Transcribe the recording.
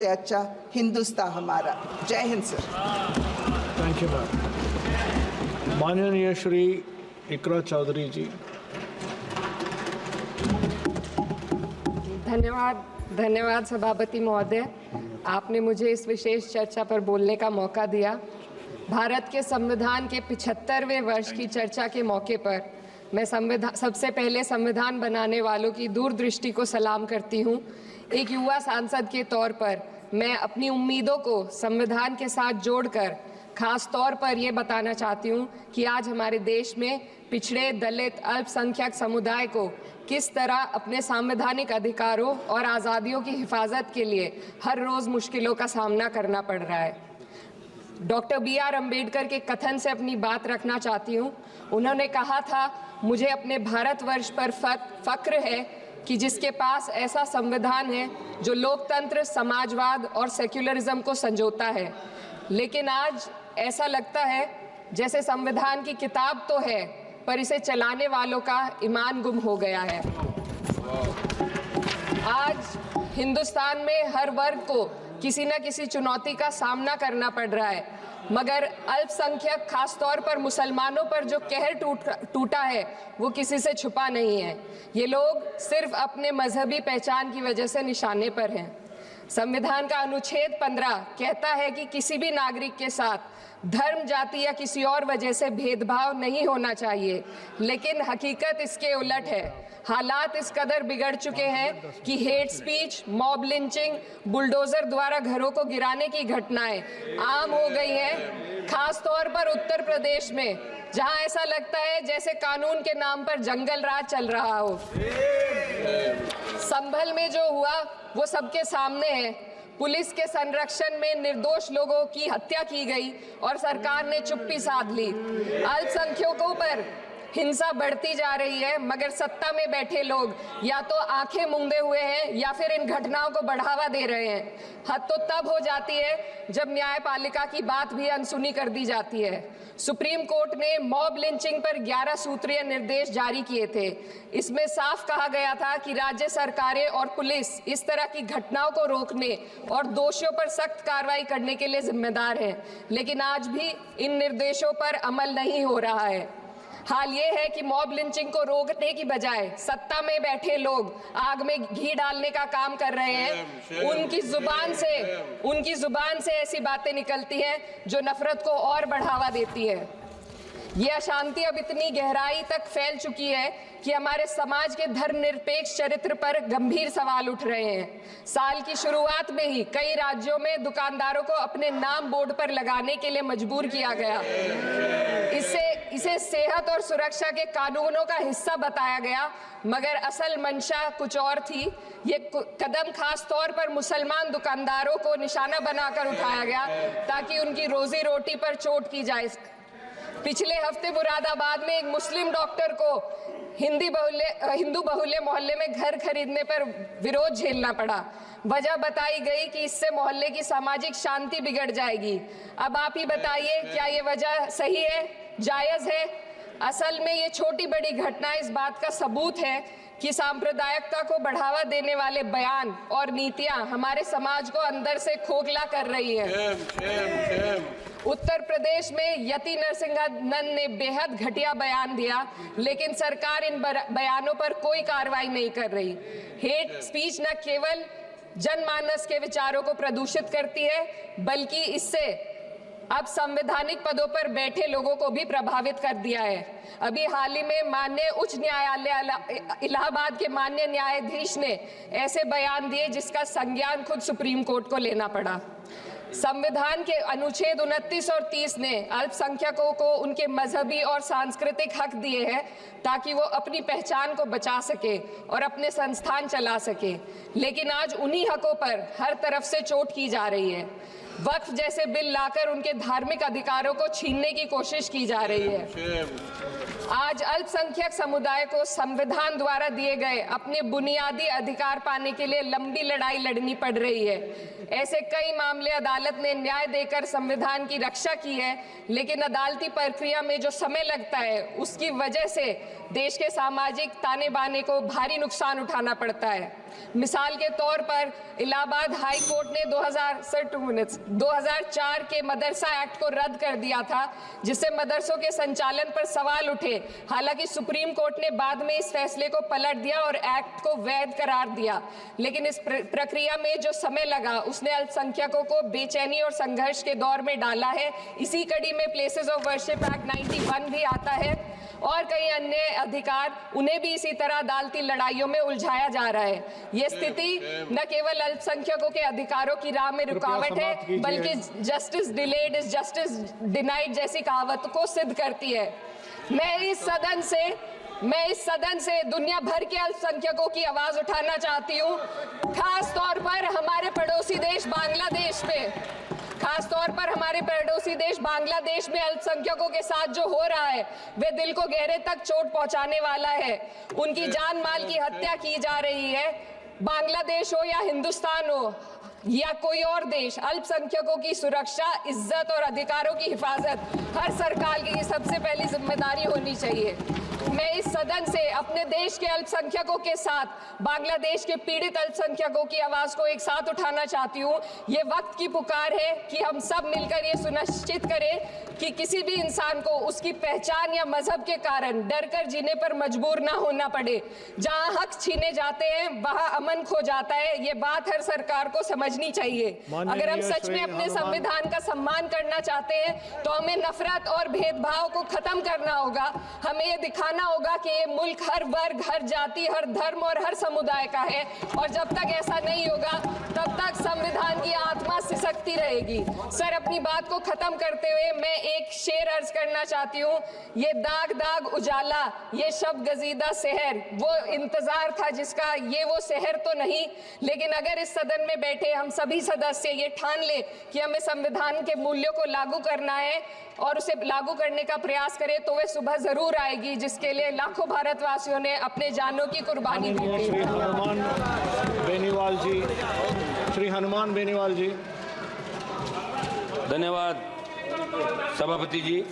अच्छा हिंदुस्तान हमारा। जय Hind sir. Thank you ma'am. माननीय श्री इकरा चौधरी जी। धन्यवाद सभापति महोदय, आपने मुझे इस विशेष चर्चा पर बोलने का मौका दिया। भारत के संविधान के 75वें वर्ष की चर्चा के मौके पर मैं सबसे पहले संविधान बनाने वालों की दूरदृष्टि को सलाम करती हूँ। एक युवा सांसद के तौर पर मैं अपनी उम्मीदों को संविधान के साथ जोड़कर खास तौर पर ये बताना चाहती हूँ कि आज हमारे देश में पिछड़े, दलित, अल्पसंख्यक समुदाय को किस तरह अपने संवैधानिक अधिकारों और आज़ादियों की हिफाजत के लिए हर रोज़ मुश्किलों का सामना करना पड़ रहा है। Doctor B.R. अम्बेडकर के कथन से अपनी बात रखना चाहती हूँ। उन्होंने कहा था, मुझे अपने भारतवर्ष पर फक्र है कि जिसके पास ऐसा संविधान है जो लोकतंत्र, समाजवाद और सेक्युलरिज्म को संजोता है। लेकिन आज ऐसा लगता है जैसे संविधान की किताब तो है पर इसे चलाने वालों का ईमान गुम हो गया है। आज हिंदुस्तान में हर वर्ग को किसी न किसी चुनौती का सामना करना पड़ रहा है, मगर अल्पसंख्यक खास तौर पर मुसलमानों पर जो कहर टूटा है वो किसी से छुपा नहीं है। ये लोग सिर्फ अपने मजहबी पहचान की वजह से निशाने पर हैं। संविधान का अनुच्छेद 15 कहता है कि किसी भी नागरिक के साथ धर्म, जाति या किसी और वजह से भेदभाव नहीं होना चाहिए, लेकिन हकीकत इसके उलट है। हालात इस कदर बिगड़ चुके हैं कि hate speech, mob lynching, bulldozer द्वारा घरों को गिराने की घटनाएं आम हो गई हैं। खास तौर पर उत्तर प्रदेश में, जहां ऐसा लगता है जैसे कानून के नाम पर जंगल राज चल रहा हो। संभल में जो हुआ वो सबके सामने है। पुलिस के संरक्षण में निर्दोष लोगों की हत्या की गई और सरकार ने चुप्पी साध ली। अल्पसंख्यकों पर हिंसा बढ़ती जा रही है, मगर सत्ता में बैठे लोग या तो आंखें मूंदे हुए हैं या फिर इन घटनाओं को बढ़ावा दे रहे हैं। हद तो तब हो जाती है जब न्यायपालिका की बात भी अनसुनी कर दी जाती है। सुप्रीम कोर्ट ने मॉब लिंचिंग पर 11 सूत्रीय निर्देश जारी किए थे। इसमें साफ कहा गया था कि राज्य सरकारें और पुलिस इस तरह की घटनाओं को रोकने और दोषियों पर सख्त कार्रवाई करने के लिए जिम्मेदार हैं, लेकिन आज भी इन निर्देशों पर अमल नहीं हो रहा है। हाल ये है कि मॉब लिंचिंग को रोकने की बजाय सत्ता में बैठे लोग आग में घी डालने का काम कर रहे हैं। उनकी जुबान से ऐसी बातें निकलती हैं जो नफरत को और बढ़ावा देती है। ये अशांति अब इतनी गहराई तक फैल चुकी है कि हमारे समाज के धर्मनिरपेक्ष चरित्र पर गंभीर सवाल उठ रहे हैं। साल की शुरुआत में ही कई राज्यों में दुकानदारों को अपने नाम बोर्ड पर लगाने के लिए मजबूर किया गया। इसे सेहत और सुरक्षा के कानूनों का हिस्सा बताया गया, मगर असल मंशा कुछ और थी। ये कदम खास तौर पर मुसलमान दुकानदारों को निशाना बनाकर उठाया गया ताकि उनकी रोजी रोटी पर चोट की जाए। पिछले हफ्ते मुरादाबाद में एक मुस्लिम डॉक्टर को हिंदू बहुल्य मोहल्ले में घर खरीदने पर विरोध झेलना पड़ा। वजह बताई गई कि इससे मोहल्ले की सामाजिक शांति बिगड़ जाएगी। अब आप ही बताइए, क्या ये वजह सही है, जायज़ है? असल में ये छोटी बड़ी घटना इस बात का सबूत है कि सांप्रदायिकता को बढ़ावा देने वाले बयान और नीतियां हमारे समाज को अंदर से खोखला कर रही है। उत्तर प्रदेश में यति नरसिंहन ने बेहद घटिया बयान दिया, लेकिन सरकार इन बयानों पर कोई कार्रवाई नहीं कर रही। हेट स्पीच न केवल जनमानस के विचारों को प्रदूषित करती है, बल्कि इससे अब संवैधानिक पदों पर बैठे लोगों को भी प्रभावित कर दिया है। अभी हाल ही में माननीय उच्च न्यायालय इलाहाबाद के माननीय न्यायाधीश ने ऐसे बयान दिए जिसका संज्ञान खुद सुप्रीम कोर्ट को लेना पड़ा। संविधान के अनुच्छेद 29 और 30 ने अल्पसंख्यकों को उनके मजहबी और सांस्कृतिक हक दिए हैं ताकि वो अपनी पहचान को बचा सके और अपने संस्थान चला सके, लेकिन आज उन्हीं हकों पर हर तरफ से चोट की जा रही है। वक्फ जैसे बिल लाकर उनके धार्मिक अधिकारों को छीनने की कोशिश की जा रही है। आज अल्पसंख्यक समुदाय को संविधान द्वारा दिए गए अपने बुनियादी अधिकार पाने के लिए लंबी लड़ाई लड़नी पड़ रही है। ऐसे कई मामले अदालत ने न्याय देकर संविधान की रक्षा की है, लेकिन अदालती प्रक्रिया में जो समय लगता है उसकी वजह से देश के सामाजिक ताने बाने को भारी नुकसान उठाना पड़ता है। मिसाल के तौर पर इलाहाबाद हाई कोर्ट ने 2004 के मदरसा एक्ट को रद्द कर दिया था, जिससे मदरसों के संचालन पर सवाल उठे। हालांकि सुप्रीम कोर्ट ने बाद में इस फैसले को पलट दिया और एक्ट को वैध करार दिया, लेकिन इस प्रक्रिया में जो समय लगा उसने अल्पसंख्यकों को बेचैनी और संघर्ष के दौर में डाला है। इसी कड़ी में प्लेसेस ऑफ वर्शिप एक्ट 91 भी आता है और कई अन्य अधिकार, उन्हें भी इसी तरह अदालती लड़ाइयों में उलझाया जा रहा है। ये स्थिति न केवल अल्पसंख्यकों के अधिकारों की राह में रुकावट है, बल्कि justice delayed is justice denied जैसी कहावत को सिद्ध करती है। मैं इस सदन से दुनिया भर के अल्पसंख्यकों की आवाज उठाना चाहती हूँ, खास तौर पर हमारे पड़ोसी देश बांग्लादेश में अल्पसंख्यकों के साथ जो हो रहा है वे दिल को गहरे तक चोट पहुंचाने वाला है। उनकी जान माल की हत्या की जा रही है। बांग्लादेश हो या हिंदुस्तान हो या कोई और देश, अल्पसंख्यकों की सुरक्षा, इज्जत और अधिकारों की हिफाजत हर सरकार की सबसे पहली जिम्मेदारी होनी चाहिए। मैं इस सदन से अपने देश के अल्पसंख्यकों के साथ बांग्लादेश के पीड़ित अल्पसंख्यकों की आवाज को एक साथ उठाना चाहती हूँ। ये वक्त की पुकार है कि हम सब मिलकर ये सुनिश्चित करें कि किसी भी इंसान को उसकी पहचान या मजहब के कारण डरकर जीने पर मजबूर ना होना पड़े। जहाँ हक छीने जाते हैं वहाँ अमन खो जाता है। ये बात हर सरकार को समझनी चाहिए। अगर हम सच में अपने संविधान का सम्मान करना चाहते हैं तो हमें नफरत और भेदभाव को खत्म करना होगा। हमें ये दिखाना होगा कि ये मुल्क हर वर्ग, हर जाति, हर धर्म और हर समुदाय का है, और जब तक ऐसा नहीं होगा तब तक संविधान की आत्मा सिसकती रहेगी। सर, अपनी बात को खत्म करते हुए मैं एक शेर अर्ज करना चाहती हूँ। ये दाग दाग उजाला, ये शब गजीदा शहर, वो इंतजार था जिसका, ये वो शहर तो नहीं। लेकिन अगर इस सदन में बैठे हम सभी सदस्य ये ठान ले कि हमें संविधान के मूल्यों को लागू करना है और उसे लागू करने का प्रयास करें, तो वह सुबह जरूर आएगी जिसके लिए लाखों भारतवासियों ने अपने जानों की कुर्बानी दी थी। श्री हनुमान बेनीवाल जी। धन्यवाद सभापति जी।